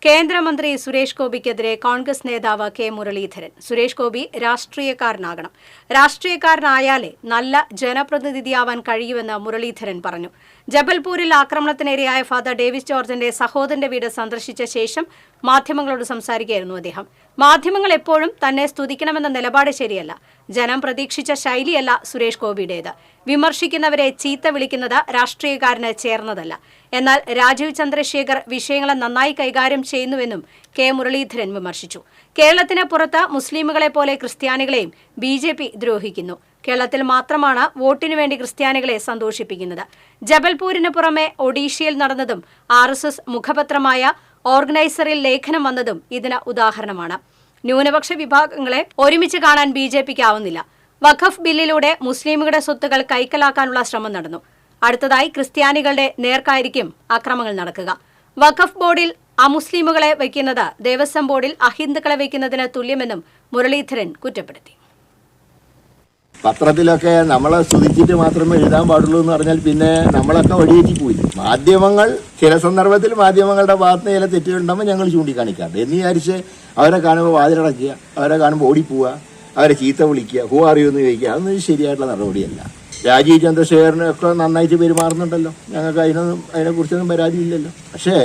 കേന്ദ്രമന്ത്രി സുരേഷ് ഗോപിക്കെതിരെ കോൺഗ്രസ് നേതാവ് കെ മുരളീധരൻ. സുരേഷ് ഗോപി രാഷ്ട്രീയക്കാരനാകണം, രാഷ്ട്രീയക്കാരനായാലേ നല്ല ജനപ്രതിനിധിയാവാൻ കഴിയുമെന്ന് മുരളീധരൻ പറഞ്ഞു. ജബൽപൂരിൽ ആക്രമണത്തിനിരയായ ഫാദർ ഡേവിസ് ജോർജിന്റെ സഹോദരന്റെ വീട് സന്ദർശിച്ച ശേഷം മാധ്യമങ്ങളോട് സംസാരിക്കുകയായിരുന്നു അദ്ദേഹം. മാധ്യമങ്ങൾ എപ്പോഴും തന്നെ സ്തുതിക്കണമെന്ന നിലപാട് ശരിയല്ല. ജനം പ്രതീക്ഷിച്ച ശൈലിയല്ല സുരേഷ് ഗോപിയുടേത്. വിമർശിക്കുന്നവരെ ചീത്ത വിളിക്കുന്നത് രാഷ്ട്രീയക്കാരന് ചേർന്നതല്ല. എന്നാൽ രാജീവ് ചന്ദ്രശേഖർ വിഷയങ്ങളെ നന്നായി കൈകാര്യം ചെയ്യുന്നുവെന്നും കെ മുരളീധരൻ വിമർശിച്ചു. കേരളത്തിന് പുറത്ത് മുസ്ലിമുകളെ പോലെ ക്രിസ്ത്യാനികളെയും BJP ദ്രോഹിക്കുന്നു. കേരളത്തിൽ മാത്രമാണ് വോട്ടിനു വേണ്ടി ക്രിസ്ത്യാനികളെ സന്തോഷിപ്പിക്കുന്നത്. ജബൽപൂരിന് പുറമെ ഒഡീഷയിൽ നടന്നതും RSS മുഖപത്രമായ ഓർഗനൈസറിൽ ലേഖനം വന്നതും ഇതിന് ഉദാഹരണമാണ്. ന്യൂനപക്ഷ വിഭാഗങ്ങളെ ഒരുമിച്ച് കാണാൻ BJPക്ക് ആവുന്നില്ല. വഖഫ് ബില്ലിലൂടെ മുസ്ലിമുകളുടെ സ്വത്തുകൾ കൈക്കലാക്കാനുള്ള ശ്രമം നടന്നു. അടുത്തതായി ക്രിസ്ത്യാനികളുടെ നേർക്കായിരിക്കും അക്രമങ്ങൾ നടക്കുക. വഖഫ് ബോർഡിൽ അമുസ്ലിമുകളെ വയ്ക്കുന്നത് ദേവസ്വം ബോർഡിൽ അഹിന്ദുക്കളെ വയ്ക്കുന്നതിന് തുല്യമെന്നും മുരളീധരൻ കുറ്റപ്പെടുത്തി. പത്രത്തിലൊക്കെ നമ്മളെ സ്തുതിച്ചിട്ട് മാത്രമേ എഴുതാൻ പാടുള്ളൂ എന്ന് പറഞ്ഞാൽ പിന്നെ നമ്മളൊക്കെ വഴിയേറ്റിപ്പോയി. മാധ്യമങ്ങൾ ചില സന്ദർഭത്തിൽ മാധ്യമങ്ങളുടെ ഭാഗത്ത് ചില തെറ്റുകളുണ്ടാകുമ്പോൾ ഞങ്ങൾ ചൂണ്ടിക്കാണിക്കാറുണ്ട്. എന്ന് വിചാരിച്ച് അവരെ കാണുമ്പോൾ വാതിലടയ്ക്കുക, അവരെ കാണുമ്പോൾ ഓടിപ്പോവുക, അവരെ ചീത്ത വിളിക്കുക, ഹൂ അറിയുമെന്ന് ചോദിക്കുക, അതൊന്നും ശരിയായിട്ടുള്ള നടപടിയല്ല. രാജീവ് ചന്ദ്രശേഖരനൊക്കെ നന്നായിട്ട് പെരുമാറുന്നുണ്ടല്ലോ, ഞങ്ങൾക്ക് അതിനെക്കുറിച്ചൊന്നും പരാതിയില്ലല്ലോ. പക്ഷേ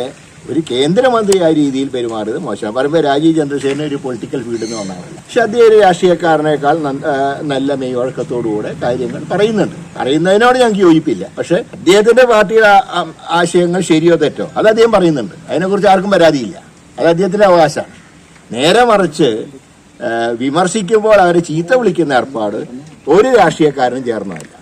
ഒരു കേന്ദ്രമന്ത്രി ആ രീതിയിൽ പെരുമാറിയത് മോശമാണ്. പറയുമ്പോൾ രാജീവ് ചന്ദ്രശേഖരന് ഒരു പൊളിറ്റിക്കൽ ഫീൽഡിൽ നിന്ന് വന്നതല്ല. പക്ഷെ അദ്ദേഹം ഒരു രാഷ്ട്രീയക്കാരനേക്കാൾ നല്ല മെയ്വഴക്കത്തോടുകൂടെ കാര്യങ്ങൾ പറയുന്നതിനോട് ഞങ്ങൾക്ക് യോജിപ്പില്ല. പക്ഷെ അദ്ദേഹത്തിന്റെ പാർട്ടിയുടെ ആശയങ്ങൾ ശരിയോ തെറ്റോ അത് അദ്ദേഹം പറയുന്നുണ്ട്. അതിനെക്കുറിച്ച് ആർക്കും പരാതിയില്ല. അത് അദ്ദേഹത്തിന്റെ അവകാശമാണ്. നേരെ മറിച്ച് വിമർശിക്കുമ്പോൾ അവരെ ചീത്ത വിളിക്കുന്ന ഏർപ്പാട് ഒരു രാഷ്ട്രീയക്കാരനും ചേർന്നതല്ല.